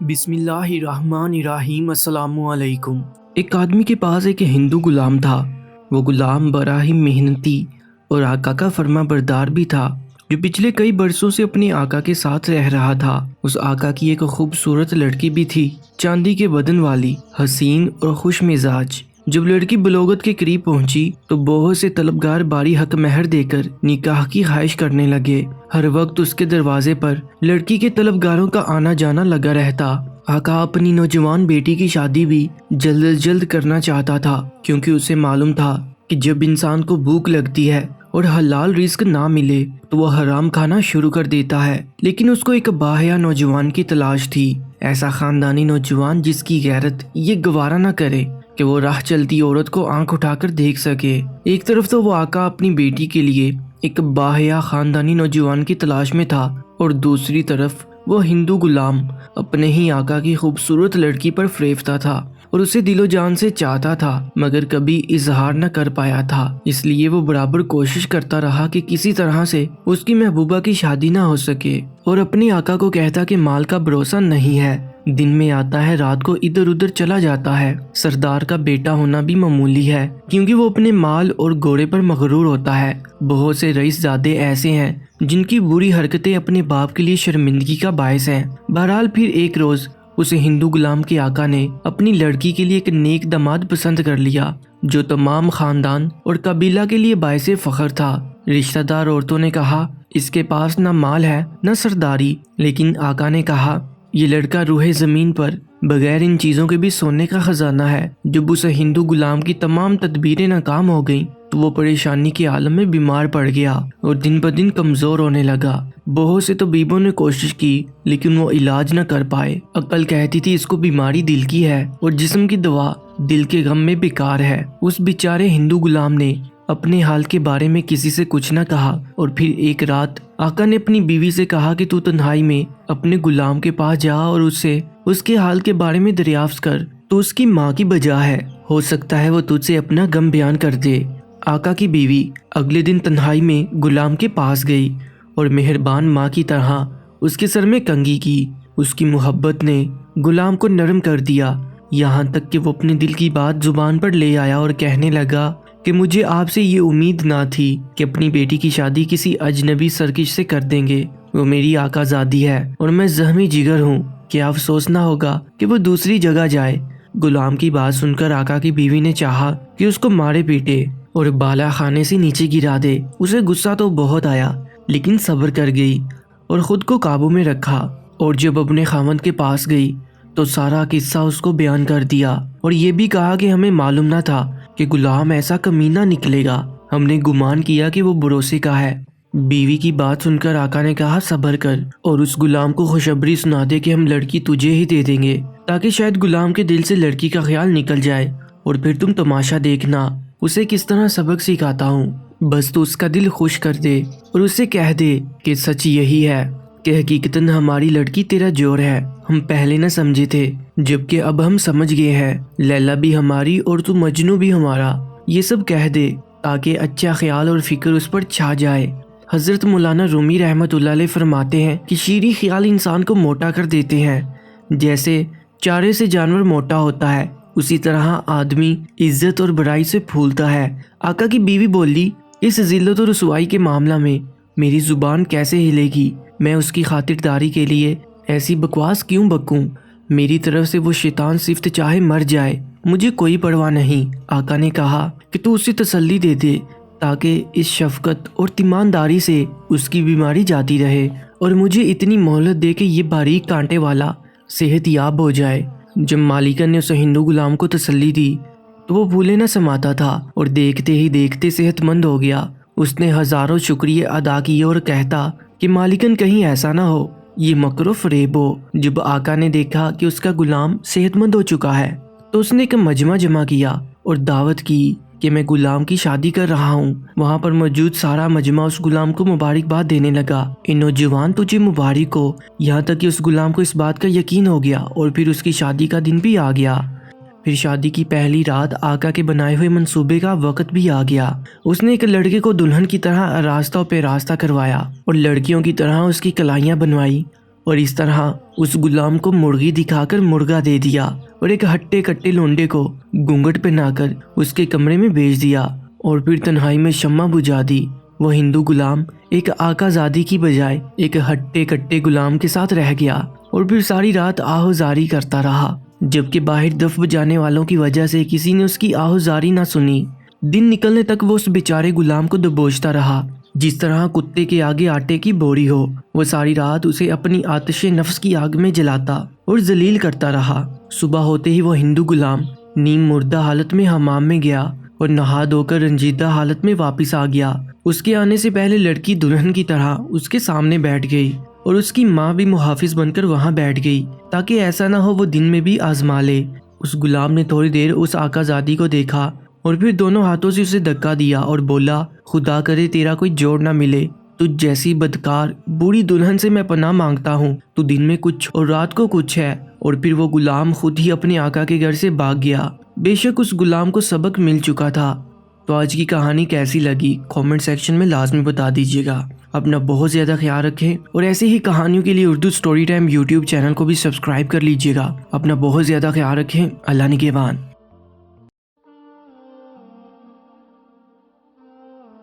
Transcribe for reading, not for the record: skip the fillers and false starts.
بسم اللہ الرحمن الرحیم۔ السلام علیکم۔ ایک آدمی کے پاس ایک ہندو غلام تھا۔ وہ غلام بڑا ہی محنتی اور آقا کا فرما بردار بھی تھا، جو پچھلے کئی برسوں سے اپنے آقا کے ساتھ رہ رہا تھا۔ اس آقا کی ایک خوبصورت لڑکی بھی تھی، چاندی کے بدن والی، حسین اور خوش مزاج۔ جب لڑکی بلوغت کے قریب پہنچی تو بہت سے طلبگار باری حق مہر دے کر نکاح کی خواہش کرنے لگے۔ ہر وقت اس کے دروازے پر لڑکی کے طلبگاروں کا آنا جانا لگا رہتا۔ آقا اپنی نوجوان بیٹی کی شادی بھی جلد از جلد کرنا چاہتا تھا، کیونکہ اسے معلوم تھا کہ جب انسان کو بھوک لگتی ہے اور حلال رزق نہ ملے تو وہ حرام کھانا شروع کر دیتا ہے۔ لیکن اس کو ایک باحیا نوجوان کی تلاش تھی، ایسا خاندانی نوجوان جس کی غیرت یہ گوارا نہ کرے کہ وہ راہ چلتی عورت کو آنکھ اٹھا کر دیکھ سکے۔ ایک طرف تو وہ آقا اپنی بیٹی کے لیے ایک باحیا خاندانی نوجوان کی تلاش میں تھا، اور دوسری طرف وہ ہندو غلام اپنے ہی آقا کی خوبصورت لڑکی پر فریفتہ تھا اور اسے دل و جان سے چاہتا تھا، مگر کبھی اظہار نہ کر پایا تھا۔ اس لیے وہ برابر کوشش کرتا رہا کہ کسی طرح سے اس کی محبوبہ کی شادی نہ ہو سکے، اور اپنے آقا کو کہتا کہ مال کا بھروسہ نہیں ہے، دن میں آتا ہے رات کو ادھر ادھر چلا جاتا ہے۔ سردار کا بیٹا ہونا بھی معمولی ہے، کیونکہ وہ اپنے مال اور گھوڑے پر مغرور ہوتا ہے۔ بہت سے رئیس زادے ایسے ہیں جن کی بری حرکتیں اپنے باپ کے لیے شرمندگی کا باعث ہیں۔ بہرحال پھر ایک روز اسے ہندو غلام کے آقا نے اپنی لڑکی کے لیے ایک نیک داماد پسند کر لیا، جو تمام خاندان اور قبیلہ کے لیے باعث فخر تھا۔ رشتہ دار عورتوں نے کہا اس کے پاس نہ مال ہے نہ سرداری، لیکن آقا نے کہا یہ لڑکا روح زمین پر بغیر ان چیزوں کے بھی سونے کا خزانہ ہے۔ جب اس ہندو غلام کی تمام تدبیریں ناکام ہو گئیں تو وہ پریشانی کے عالم میں بیمار پڑ گیا اور دن بدن کمزور ہونے لگا۔ بہت سے طبیبوں نے کوشش کی لیکن وہ علاج نہ کر پائے۔ عقل کہتی تھی اس کو بیماری دل کی ہے اور جسم کی دوا دل کے غم میں بیکار ہے۔ اس بیچارے ہندو غلام نے اپنے حال کے بارے میں کسی سے کچھ نہ کہا، اور پھر ایک رات آقا نے اپنی بیوی سے کہا کہ تو تنہائی میں اپنے غلام کے پاس جا اور اس سے اس کے حال کے بارے میں دریافت کر، تو اس کی ماں کی بجا ہے، ہو سکتا ہے وہ تجھ سے اپنا غم بیان کر دے۔ آقا کی بیوی اگلے دن تنہائی میں غلام کے پاس گئی اور مہربان ماں کی طرح اس کے سر میں کنگھی کی۔ اس کی محبت نے غلام کو نرم کر دیا، یہاں تک کہ وہ اپنے دل کی بات زبان پر لے آیا اور کہنے لگا کہ مجھے آپ سے یہ امید نہ تھی کہ اپنی بیٹی کی شادی کسی اجنبی سرکش سے کر دیں گے۔ وہ میری آقا زادی ہے اور میں زخمی جگر ہوں، کیا افسوس نہ ہوگا کہ وہ دوسری جگہ جائے۔ غلام کی بات سن کر آقا کی بیوی نے چاہا کہ اس کو مارے پیٹے اور بالا خانے سے نیچے گرا دے۔ اسے غصہ تو بہت آیا لیکن صبر کر گئی اور خود کو قابو میں رکھا، اور جب اپنے خاوند کے پاس گئی تو سارا قصہ اس کو بیان کر دیا، اور یہ بھی کہا کہ ہمیں معلوم نہ تھا کہ غلام ایسا کمینہ نکلے گا، ہم نے گمان کیا کہ وہ بھروسے کا ہے۔ بیوی کی بات سن کر آقا نے کہا صبر کر اور اس غلام کو خوشخبری سنا دے کہ ہم لڑکی تجھے ہی دے دیں گے، تاکہ شاید غلام کے دل سے لڑکی کا خیال نکل جائے، اور پھر تم تماشا دیکھنا اسے کس طرح سبق سکھاتا ہوں۔ بس تو اس کا دل خوش کر دے اور اسے کہہ دے کہ سچ یہی ہے کہ حقیقتاً ہماری لڑکی تیرا جوڑ ہے، ہم پہلے نہ سمجھے تھے جبکہ اب ہم سمجھ گئے ہیں، لیلا بھی ہماری اور تو مجنو بھی ہمارا، یہ سب کہہ دے تاکہ اچھا خیال اور فکر اس پر چھا جائے۔ حضرت مولانا رومی رحمت اللہ علیہ فرماتے ہیں کہ شیریں خیال انسان کو موٹا کر دیتے ہیں، جیسے چارے سے جانور موٹا ہوتا ہے اسی طرح آدمی عزت اور بڑائی سے پھولتا ہے۔ آقا کی بیوی بولی اس ذلت و رسوائی کے معاملہ میں میری زبان کیسے ہلے گی، میں اس کی خاطرداری کے لیے ایسی بکواس کیوں بکوں، میری طرف سے وہ شیطان صفت چاہے مر جائے، مجھے کوئی پرواہ نہیں۔ آقا نے کہا کہ تو اسے تسلی دے دے تاکہ اس شفقت اور تیمانداری سے اس کی بیماری جاتی رہے، اور مجھے اتنی مہلت دے کہ یہ باریک کانٹے والا صحت یاب ہو جائے۔ جب مالکن نے اس ہندو غلام کو تسلی دی تو وہ بھولے نہ سماتا تھا اور دیکھتے ہی دیکھتے صحت مند ہو گیا۔ اس نے ہزاروں شکریہ ادا کیے اور کہتا کہ مالکن کہیں ایسا نہ ہو یہ مکر و فریب ہو۔ جب آقا نے دیکھا کہ اس کا غلام صحت مند ہو چکا ہے تو اس نے ایک مجمع جمع کیا اور دعوت کی کہ میں غلام کی شادی کر رہا ہوں۔ وہاں پر موجود سارا مجمع اس غلام کو مبارکباد دینے لگا، اے نوجوان تجھے مبارک ہو، یہاں تک کہ اس غلام کو اس بات کا یقین ہو گیا اور پھر اس کی شادی کا دن بھی آ گیا۔ پھر شادی کی پہلی رات آقا کے بنائے ہوئے منصوبے کا وقت بھی آ گیا۔ اس نے ایک لڑکے کو دلہن کی طرح راستہ پہ راستہ کروایا اور لڑکیوں کی طرح اس کی کلائیاں بنوائی اور اس طرح اس غلام کو مرغی دکھا کر مرغا دے دیا اور ایک ہٹے کٹے لونڈے کو گھونگھٹ پہنا کر اس کے کمرے میں بھیج دیا اور پھر تنہائی میں شمع بجھا دی۔ وہ ہندو غلام ایک آقا زادی کی بجائے ایک ہٹے کٹے غلام کے ساتھ رہ گیا اور پھر ساری رات آہوزاری کرتا رہا، جبکہ باہر دف بجانے والوں کی وجہ سے کسی نے اس کی آہوزاری نہ سنی۔ دن نکلنے تک وہ اس بیچارے غلام کو دبوچتا رہا جس طرح کتے کے آگے آٹے کی بوری ہو۔ وہ ساری رات اسے اپنی آتش نفس کی آگ میں جلاتا اور ذلیل کرتا رہا۔ صبح ہوتے ہی وہ ہندو غلام نیم مردہ حالت میں حمام میں گیا اور نہا دھو کر رنجیدہ حالت میں واپس آ گیا۔ اس کے آنے سے پہلے لڑکی دلہن کی طرح اس کے سامنے بیٹھ گئی اور اس کی ماں بھی محافظ بن کر وہاں بیٹھ گئی تاکہ ایسا نہ ہو وہ دن میں بھی آزما لے۔ اس غلام نے تھوڑی دیر اس آقا زادی کو دیکھا اور پھر دونوں ہاتھوں سے اسے دھکا دیا اور بولا، خدا کرے تیرا کوئی جوڑ نہ ملے، تجھ جیسی بدکار بوڑھی دلہن سے میں پناہ مانگتا ہوں، تو دن میں کچھ اور رات کو کچھ ہے۔ اور پھر وہ غلام خود ہی اپنے آقا کے گھر سے بھاگ گیا۔ بے شک اس غلام کو سبق مل چکا تھا۔ تو آج کی کہانی کیسی لگی کامنٹ سیکشن میں لازمی بتا دیجیے گا۔ اپنا بہت زیادہ خیال رکھیں اور ایسے ہی کہانیوں کے لیے Urdu story time YouTube channel کو بھی سبسکرائب کر لیجیے گا۔ اپنا بہت زیادہ خیال رکھیں۔ اللہ نگہبان۔